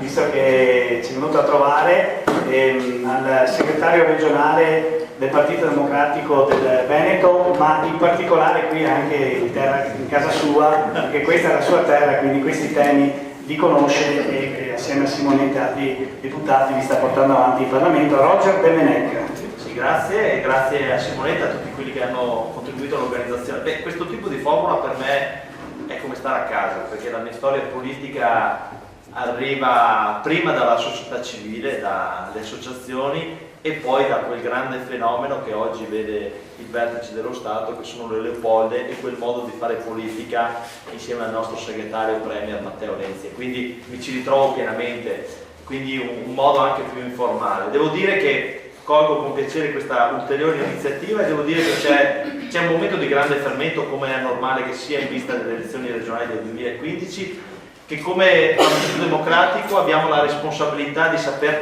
visto che ci è venuto a trovare, al segretario regionale del Partito Democratico del Veneto, ma in particolare qui anche in casa sua, perché questa è la sua terra, quindi questi temi li conosce e assieme a Simonetta e altri deputati li sta portando avanti in Parlamento. Roger De Menec. Sì, grazie, e grazie a Simonetta e a tutti quelli che hanno contribuito all'organizzazione. Beh, questo tipo di formula per me è come stare a casa, perché la mia storia politica arriva prima dalla società civile, dalle associazioni, e poi da quel grande fenomeno che oggi vede il vertice dello Stato, che sono le Leopolde, e quel modo di fare politica insieme al nostro segretario Premier Matteo Renzi. Quindi mi ci ritrovo pienamente, quindi un modo anche più informale. Devo dire che colgo con piacere questa ulteriore iniziativa e devo dire che c'è un momento di grande fermento, come è normale che sia in vista delle elezioni regionali del 2015, che come Partito Democratico abbiamo la responsabilità di saper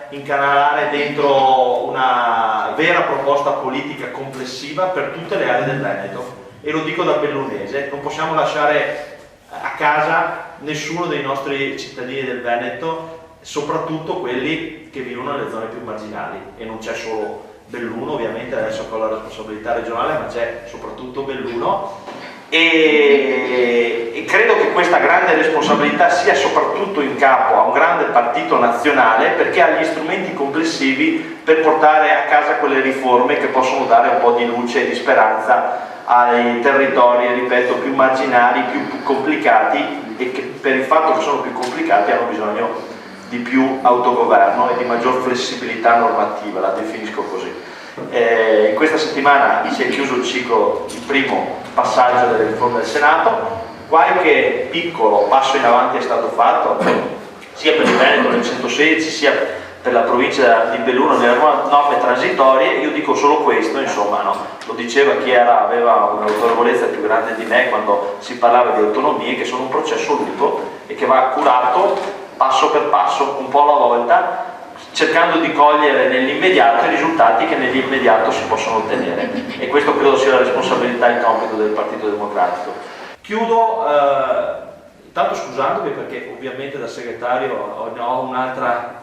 incanalare dentro una vera proposta politica complessiva per tutte le aree del Veneto, e lo dico da bellunese. Non possiamo lasciare a casa nessuno dei nostri cittadini del Veneto, soprattutto quelli che vivono nelle zone più marginali, e non c'è solo Belluno, ovviamente adesso con la responsabilità regionale, ma c'è soprattutto Belluno. E credo che questa grande responsabilità sia soprattutto in capo a un grande partito nazionale, perché ha gli strumenti complessivi per portare a casa quelle riforme che possono dare un po' di luce e di speranza ai territori, ripeto, più marginali, più complicati, e che per il fatto che sono più complicati hanno bisogno di più autogoverno e di maggior flessibilità normativa, la definisco così. In questa settimana si è chiuso il primo passaggio delle riforme del Senato. Qualche piccolo passo in avanti è stato fatto sia per il Veneto nel 116 sia per la provincia di Belluno nelle norme transitorie. Io dico solo questo, insomma, no? Lo diceva chi aveva un'autorevolezza più grande di me quando si parlava di autonomie, che sono un processo lungo e che va curato passo per passo, un po' alla volta, cercando di cogliere nell'immediato i risultati che nell'immediato si possono ottenere, e questo credo sia la responsabilità e il compito del Partito Democratico. Chiudo intanto scusandovi, perché ovviamente da segretario ho un altro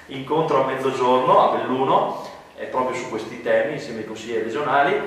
incontro a mezzogiorno a Belluno proprio su questi temi insieme ai consiglieri regionali,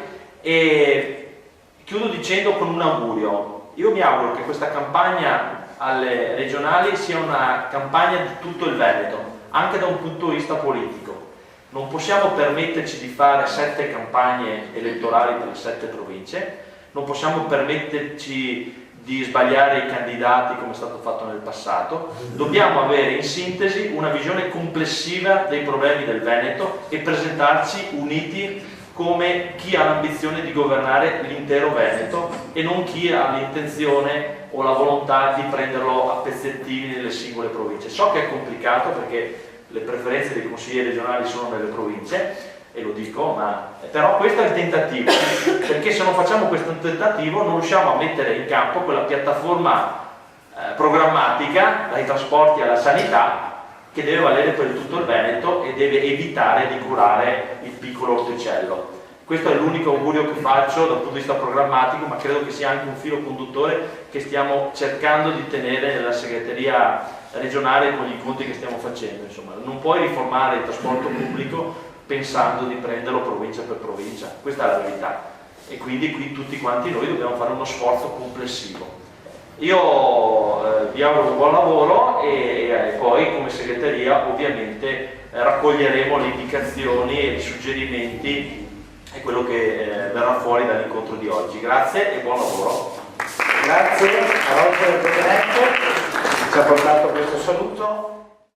e chiudo dicendo con un augurio. Io mi auguro che questa campagna alle regionali sia una campagna di tutto il Veneto, anche da un punto di vista politico. Non possiamo permetterci di fare 7 campagne elettorali per le 7 province, non possiamo permetterci di sbagliare i candidati come è stato fatto nel passato. Dobbiamo avere in sintesi una visione complessiva dei problemi del Veneto e presentarci uniti come chi ha l'ambizione di governare l'intero Veneto, e non chi ha l'intenzione o la volontà di prenderlo a pezzettini nelle singole province. So che è complicato, perché le preferenze dei consiglieri regionali sono nelle province, e lo dico, però questo è il tentativo, perché se non facciamo questo tentativo non riusciamo a mettere in campo quella piattaforma programmatica, dai trasporti alla sanità, che deve valere per tutto il Veneto e deve evitare di curare il piccolo orticello. Questo è l'unico augurio che faccio dal punto di vista programmatico, ma credo che sia anche un filo conduttore che stiamo cercando di tenere nella segreteria regionale con gli incontri che stiamo facendo. Insomma, non puoi riformare il trasporto pubblico pensando di prenderlo provincia per provincia, questa è la verità, e quindi qui tutti quanti noi dobbiamo fare uno sforzo complessivo. Io vi auguro un buon lavoro, e poi come segreteria ovviamente raccoglieremo le indicazioni e i suggerimenti e quello che verrà fuori dall'incontro di oggi. Grazie e buon lavoro. Grazie a Roger De Menec, ci ha portato questo saluto.